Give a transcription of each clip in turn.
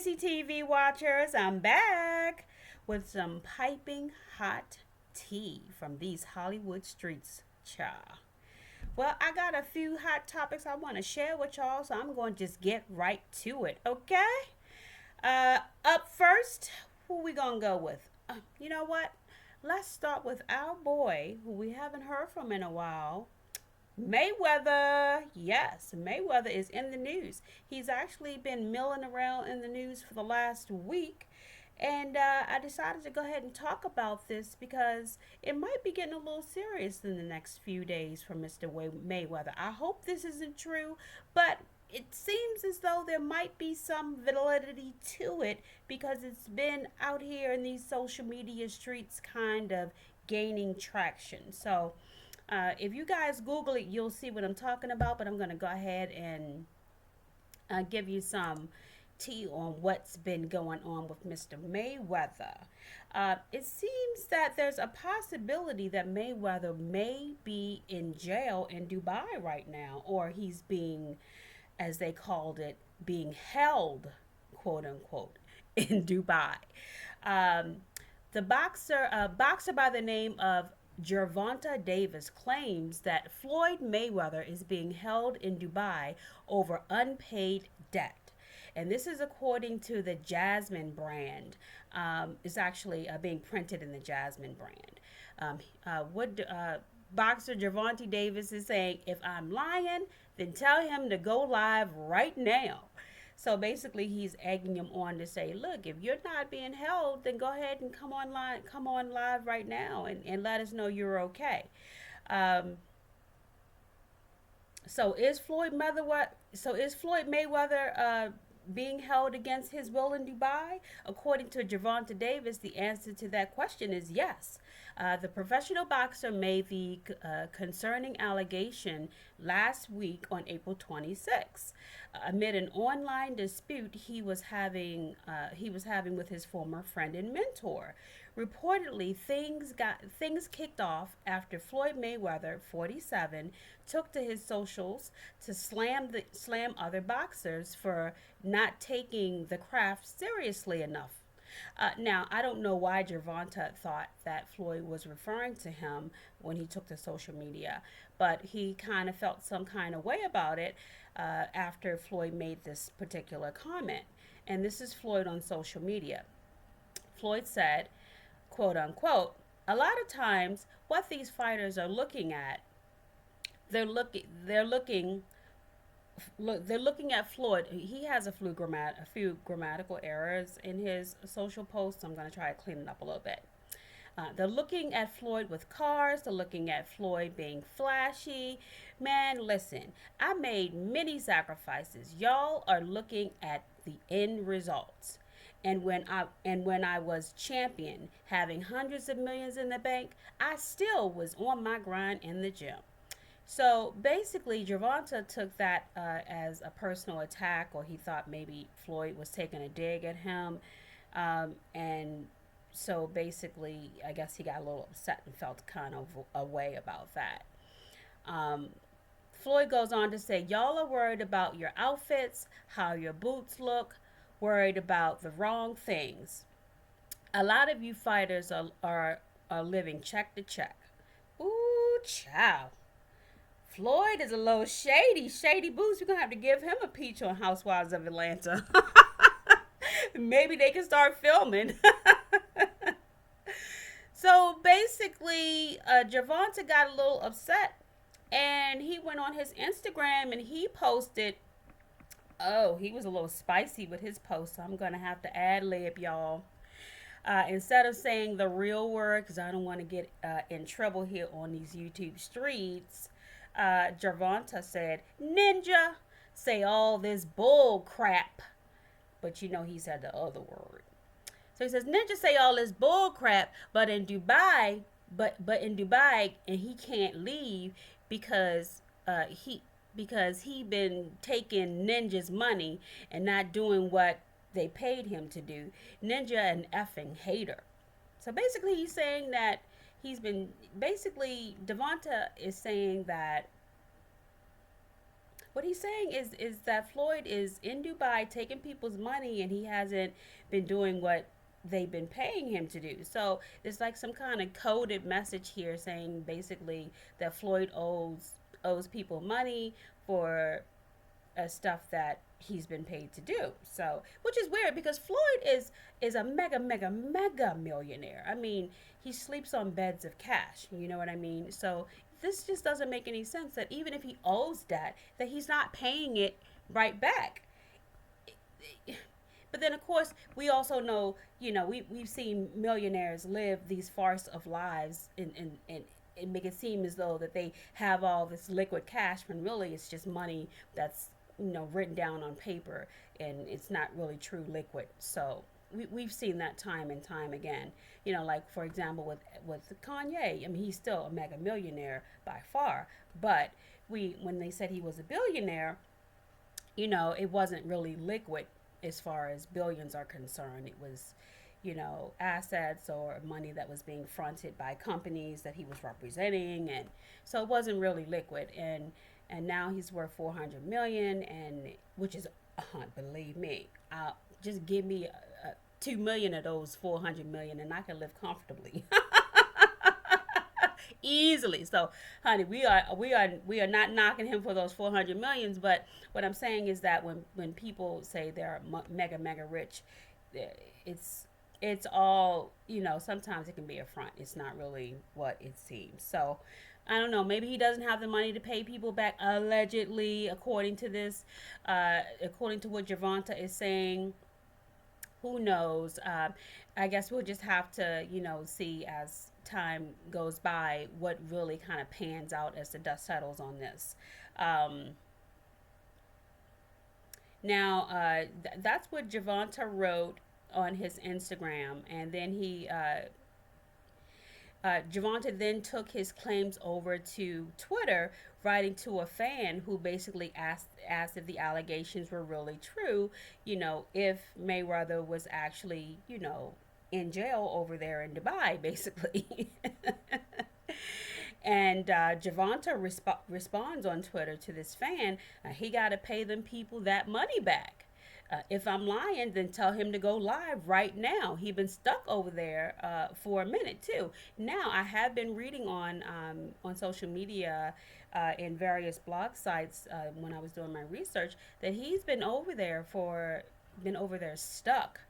Tracy TV watchers. I'm back with some piping hot tea from these Hollywood streets, cha. Well, I got a few hot topics I want to share with y'all, so I'm going to just get right to it, okay? Up first, who we gonna go with? You know what? Let's start with our boy, who we haven't heard from in a while, Mayweather. Yes, Mayweather is in the news. He's actually been milling around in the news for the last week. And I decided to go ahead and talk about this because it might be getting a little serious in the next few days for Mr. Mayweather. I hope this isn't true, but it seems as though there might be some validity to it because it's been out here in these social media streets kind of gaining traction. So if you guys Google it, you'll see what I'm talking about. But I'm going to go ahead and give you some tea on what's been going on with Mr. Mayweather. It seems that there's a possibility that Mayweather may be in jail in Dubai right now, or he's being, as they called it, being held, quote unquote, in Dubai. Um, the boxer by the name of Gervonta Davis claims that Floyd Mayweather is being held in Dubai over unpaid debt. And this is according to the Jasmine brand. It's actually being printed in the Jasmine brand. What boxer Gervonta Davis is saying, if I'm lying, then tell him to go live right now. So basically, he's egging him on to say, look, if you're not being held, then go ahead and come on live right now and let us know you're okay. Um, is Floyd Mayweather being held against his will in Dubai? According to Gervonta Davis, the answer to that question is yes. The professional boxer made the concerning allegation last week on April 26th, amid an online dispute he was having with his former friend and mentor. Reportedly, things kicked off after Floyd Mayweather, 47, took to his socials to slam other boxers for not taking the craft seriously enough. Now, I don't know why Gervonta thought that Floyd was referring to him when he took to social media, but he kind of felt some kind of way about it after Floyd made this particular comment. And this is Floyd on social media. Floyd said, quote unquote, a lot of times what these fighters are looking at, they're looking they're looking at Floyd. He has a few grammatical errors in his social posts. I'm going to try to clean it up a little bit. They're looking at Floyd with cars. They're looking at Floyd being flashy. Man, listen, I made many sacrifices. Y'all are looking at the end results. And when I was champion, having hundreds of millions in the bank, I still was on my grind in the gym. So basically, Gervonta took that as a personal attack, or he thought maybe Floyd was taking a dig at him. And so basically, I guess he got a little upset and felt kind of a way about that. Um, Floyd goes on to say, y'all are worried about your outfits, how your boots look, worried about the wrong things. A lot of you fighters are living check to check. Ooh, child. Floyd is a little shady. Shady Boots. We're going to have to give him a peach on Housewives of Atlanta. Maybe they can start filming. So basically, Gervonta got a little upset and he went on his Instagram and he posted. Oh, he was a little spicy with his post. So I'm going to have to ad lib, y'all. Instead of saying the real word, because I don't want to get in trouble here on these YouTube streets, Gervonta said, Ninja, say all this bull crap. But you know he said the other word. So he says, Ninja say all this bull crap, but in Dubai, but in Dubai, and he can't leave because he been taking Ninja's money and not doing what they paid him to do. Ninja an effing hater. So basically he's saying that Devonta is saying that What he's saying is that Floyd is in Dubai taking people's money, and he hasn't been doing what they've been paying him to do. So it's like some kind of coded message here saying basically that Floyd owes people money for stuff that he's been paid to do. So, which is weird because Floyd is a mega millionaire. I mean, he sleeps on beds of cash. You know what I mean? So this just doesn't make any sense that even if he owes that he's not paying it right back. But then, of course, we also know, we've seen millionaires live these farce of lives and make it seem as though that they have all this liquid cash when really it's just money that's, written down on paper, and it's not really true liquid. So we've seen that time and time again. Like, for example, with Kanye, I mean, he's still a mega millionaire by far. But when they said he was a billionaire, it wasn't really liquid as far as billions are concerned. It was, assets or money that was being fronted by companies that he was representing, and so it wasn't really liquid. And now he's worth 400 million, and which is, believe me, just give me 2 million of those 400 million, and I can live comfortably. Easily. So, honey, we are not knocking him for those 400 millions, but what I'm saying is that when people say they're mega rich, it's it's all, sometimes it can be a front. It's not really what it seems. So, I don't know. Maybe he doesn't have the money to pay people back, allegedly, according to this, according to what Javonta is saying. Who knows? I guess we'll just have to, see as time goes by what really kind of pans out as the dust settles on this. Um, Now, that's what Javonta wrote on his Instagram, and then Javonta then took his claims over to Twitter, writing to a fan who basically asked if the allegations were really true. If Mayweather was actually, in jail over there in Dubai, basically. And Javonta responds on Twitter to this fan. He got to pay them people that money back. If I'm lying, then tell him to go live right now. He been stuck over there for a minute too. Now I have been reading on social media, in various blog sites, when I was doing my research, that he's been over there stuck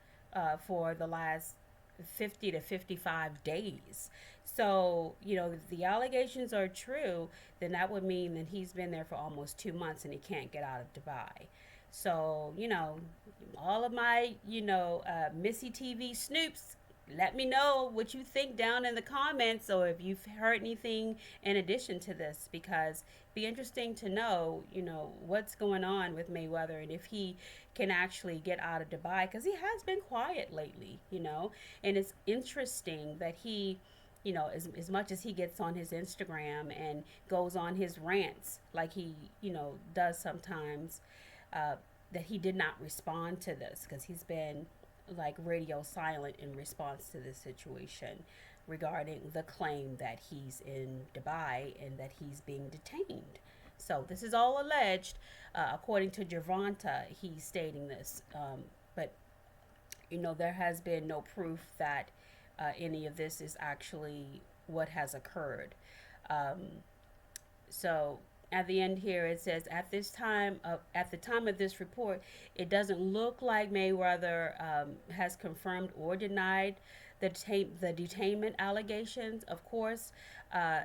for the last 50 to 55 days. So, if the allegations are true, then that would mean that he's been there for almost 2 months and he can't get out of Dubai. So, all of my, Missy TV snoops, let me know what you think down in the comments, or if you've heard anything in addition to this, because it'd be interesting to know, what's going on with Mayweather and if he can actually get out of Dubai, because he has been quiet lately, and it's interesting that he, as much as he gets on his Instagram and goes on his rants like he, does sometimes, uh, that he did not respond to this, because he's been like radio silent in response to this situation regarding the claim that he's in Dubai and that he's being detained. So this is all alleged, according to Gervonta. He's stating this, but there has been no proof that any of this is actually what has occurred. Um, so at the end here it says, at the time of this report, it doesn't look like Mayweather has confirmed or denied the detainment allegations. Of course,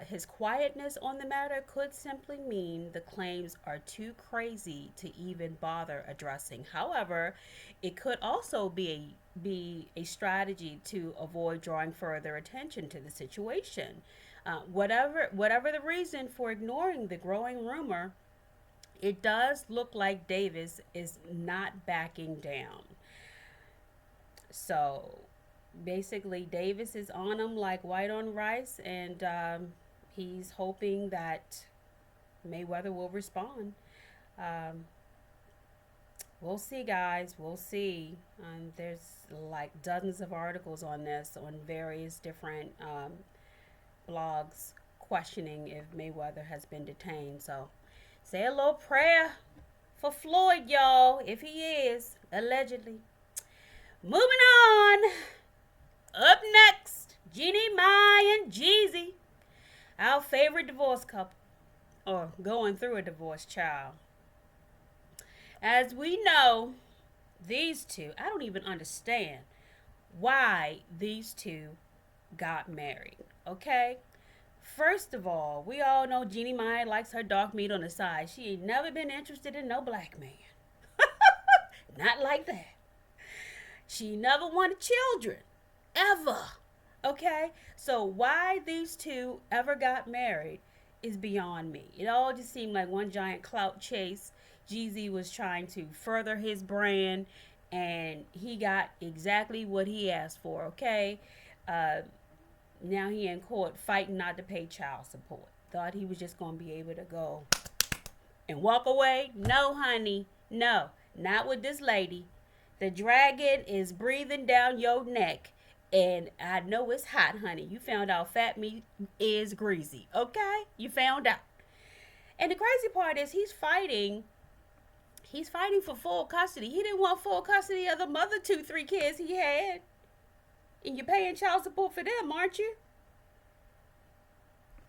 his quietness on the matter could simply mean the claims are too crazy to even bother addressing. However, it could also be a strategy to avoid drawing further attention to the situation. Whatever the reason for ignoring the growing rumor, it does look like Davis is not backing down. So basically, Davis is on him like white on rice, and he's hoping that Mayweather will respond. Um, we'll see, guys. We'll see. There's like dozens of articles on this on various different blogs questioning if Mayweather has been detained. So Say a little prayer for Floyd, y'all, if he is, allegedly. Moving on. Up next, Jeannie, Mai, and Jeezy. Our favorite divorce couple. Or going through a divorce, child. As we know, these two, I don't even understand why these two got married. Okay? First of all, we all know Jeannie Mai likes her dark meat on the side. She ain't never been interested in no black man. Not like that. She never wanted children. Ever. Okay? So why these two ever got married is beyond me. It all just seemed like one giant clout chase. Jeezy was trying to further his brand, and he got exactly what he asked for, okay? Uh, Now he in court fighting not to pay child support. Thought he was just going to be able to go and walk away. No, honey. No, not with this lady. The dragon is breathing down your neck. And I know it's hot, honey. You found out fat meat is greasy. Okay? You found out. And the crazy part is he's fighting. He's fighting for full custody. He didn't want full custody of the mother 2, 3 kids he had. And you're paying child support for them, aren't you?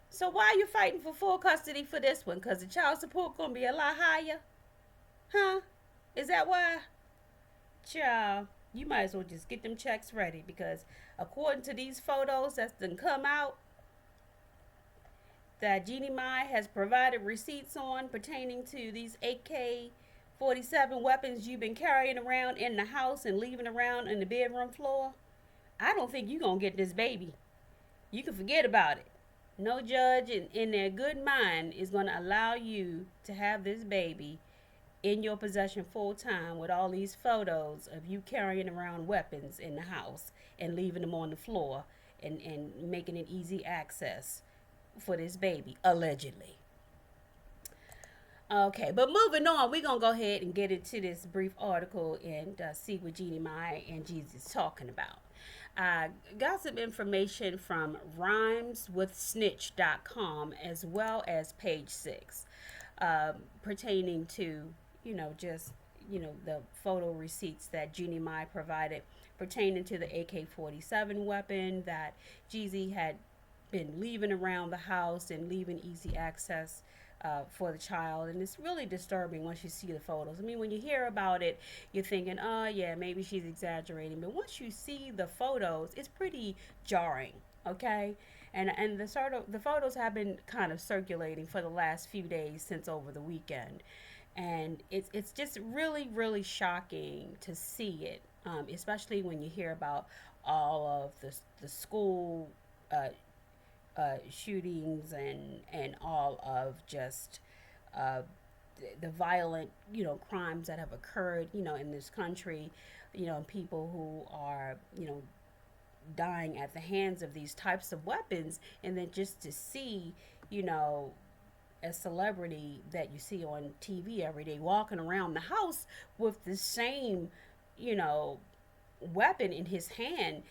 So why are you fighting for full custody for this one? Because the child support going to be a lot higher? Huh? Is that why? Child, you might as well just get them checks ready, because according to these photos that's done come out, that Jeannie Mai has provided receipts on pertaining to these AK-47 weapons you've been carrying around in the house and leaving around in the bedroom floor, I don't think you're going to get this baby. You can forget about it. No judge in their good mind is going to allow you to have this baby in your possession full time with all these photos of you carrying around weapons in the house and leaving them on the floor and making it easy access for this baby, allegedly. Okay, but moving on, we're going to go ahead and get into this brief article and see what Jeannie Mai and Jeezy is talking about. I got some information from rhymeswithsnitch.com as well as page 6 pertaining to, the photo receipts that Jeannie Mai provided pertaining to the AK-47 weapon that Jeezy had been leaving around the house and leaving easy access for the child. And it's really disturbing once you see the photos. I mean, when you hear about it, you're thinking, oh yeah, maybe she's exaggerating. But once you see the photos, it's pretty jarring, okay? And the photos have been kind of circulating for the last few days since over the weekend. And it's just really, really shocking to see it, especially when you hear about all of the school shootings and all of just uh, the violent crimes that have occurred in this country, and people who are dying at the hands of these types of weapons. And then just to see a celebrity that you see on TV every day walking around the house with the same weapon in his hand,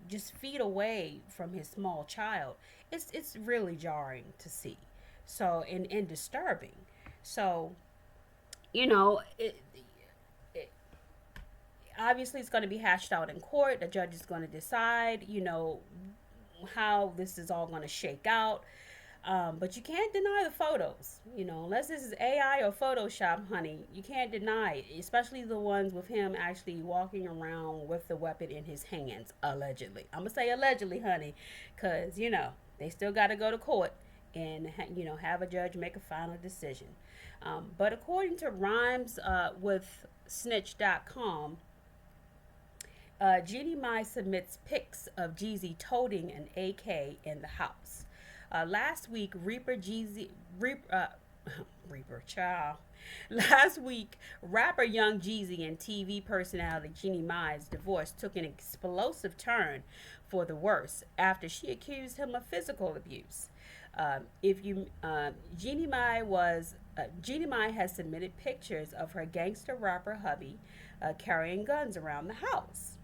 just feet away from his small child. It's really jarring to see. So and disturbing. So, it obviously it's going to be hashed out in court. The judge is going to decide, how this is all going to shake out. But you can't deny the photos, unless this is AI or Photoshop, honey. You can't deny it, especially the ones with him actually walking around with the weapon in his hands, allegedly. I'm going to say allegedly, honey, because, they still got to go to court and, have a judge make a final decision. But according to Rhymes with Snitch.com, Jeannie Mai submits pics of Jeezy toting an AK in the house. Last week, Reaper Child. Last week, rapper Young Jeezy and TV personality Jeannie Mai's divorce took an explosive turn for the worse after she accused him of physical abuse. Jeannie Mai has submitted pictures of her gangster rapper hubby carrying guns around the house.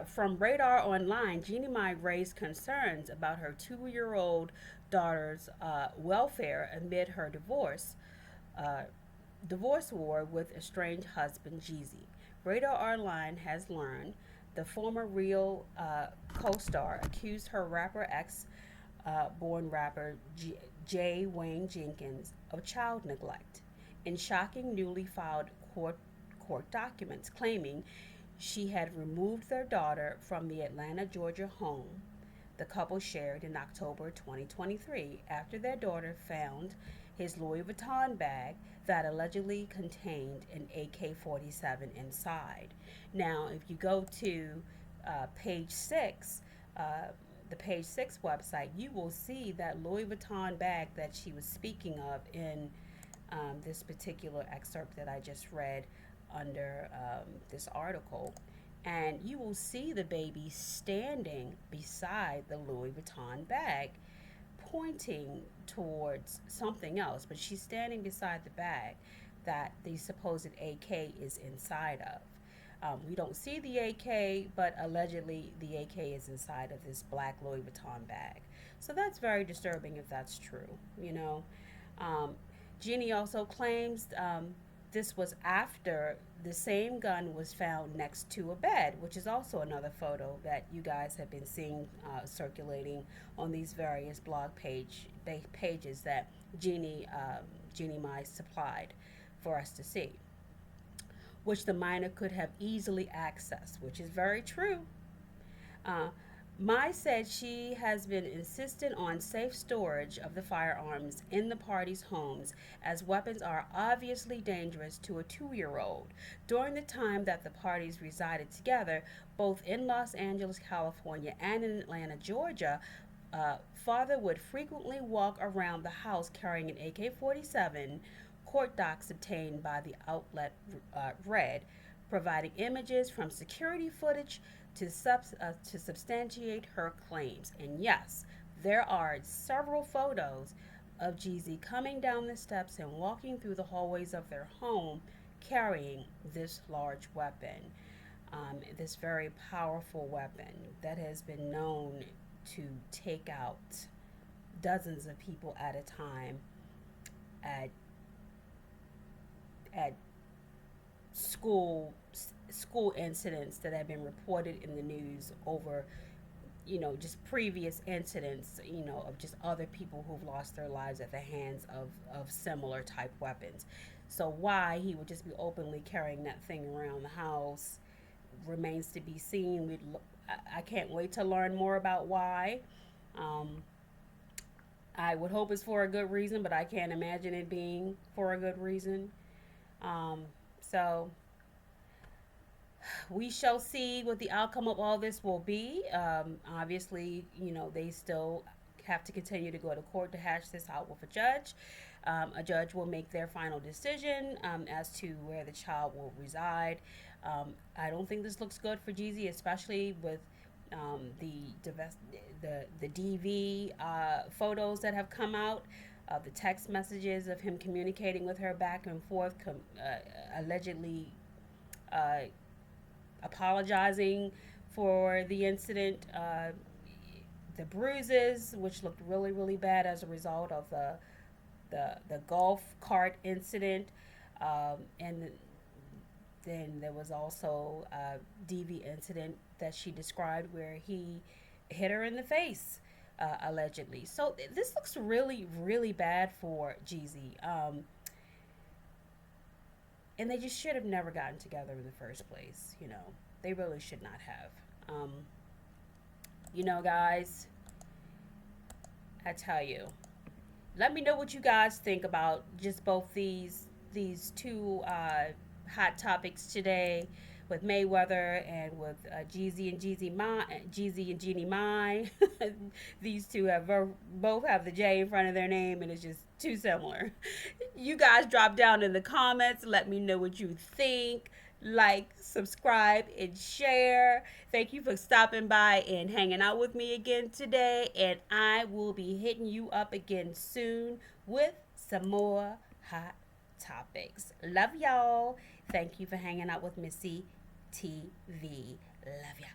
From Radar Online, Jeannie Mai raised concerns about her 2-year-old daughter's welfare amid her uh, divorce war with estranged husband Jeezy. Radar Online has learned the former Real co-star accused her rapper ex born rapper J. Wayne Jenkins of child neglect in shocking newly filed court documents claiming she had removed their daughter from the Atlanta, Georgia home the couple shared in October 2023 after their daughter found his Louis Vuitton bag that allegedly contained an AK 47 inside. Now, if you go to page 6, uh, the page 6 website, you will see that Louis Vuitton bag that she was speaking of in this particular excerpt that I just read under this article. And you will see the baby standing beside the Louis Vuitton bag, pointing towards something else, but she's standing beside the bag that the supposed AK is inside of. We don't see the AK, but allegedly the AK is inside of this black Louis Vuitton bag. So that's very disturbing if that's true, you know. Um, Jeannie also claims this was after the same gun was found next to a bed, which is also another photo that you guys have been seeing circulating on these various pages that Jeannie Mai supplied for us to see, which the minor could have easily accessed, which is very true. Uh, Mai said she has been insistent on safe storage of the firearms in the parties' homes as weapons are obviously dangerous to a 2-year-old. During the time that the parties resided together, both in Los Angeles, California and in Atlanta, Georgia, father would frequently walk around the house carrying an AK 47, court docs obtained by the outlet read, providing images from security footage to substantiate her claims. And yes, there are several photos of Jeezy coming down the steps and walking through the hallways of their home carrying this large weapon, this very powerful weapon that has been known to take out dozens of people at a time at at school school incidents that have been reported in the news over, just previous incidents, of just other people who've lost their lives at the hands of similar type weapons. So why he would just be openly carrying that thing around the house remains to be seen. I can't wait to learn more about why. Um, I would hope it's for a good reason, but I can't imagine it being for a good reason. So we shall see what the outcome of all this will be. Obviously, they still have to continue to go to court to hash this out with a judge. A judge will make their final decision as to where the child will reside. I don't think this looks good for Jeezy, especially with the DV photos that have come out. The text messages of him communicating with her back and forth, allegedly apologizing for the incident, the bruises, which looked really, really bad as a result of the golf cart incident, and then there was also a DV incident that she described where he hit her in the face, allegedly. So this looks really, really bad for Jeezy. And they just should have never gotten together in the first place. They really should not have. Guys, I tell you, let me know what you guys think about just both these two hot topics today, with Mayweather and with Jeezy and Jeannie Mai. These two both have the J in front of their name, and it's just too similar. You guys drop down in the comments. Let me know what you think. Like, subscribe, and share. Thank you for stopping by and hanging out with me again today. And I will be hitting you up again soon with some more hot topics. Love y'all. Thank you for hanging out with Missy TV. Love ya.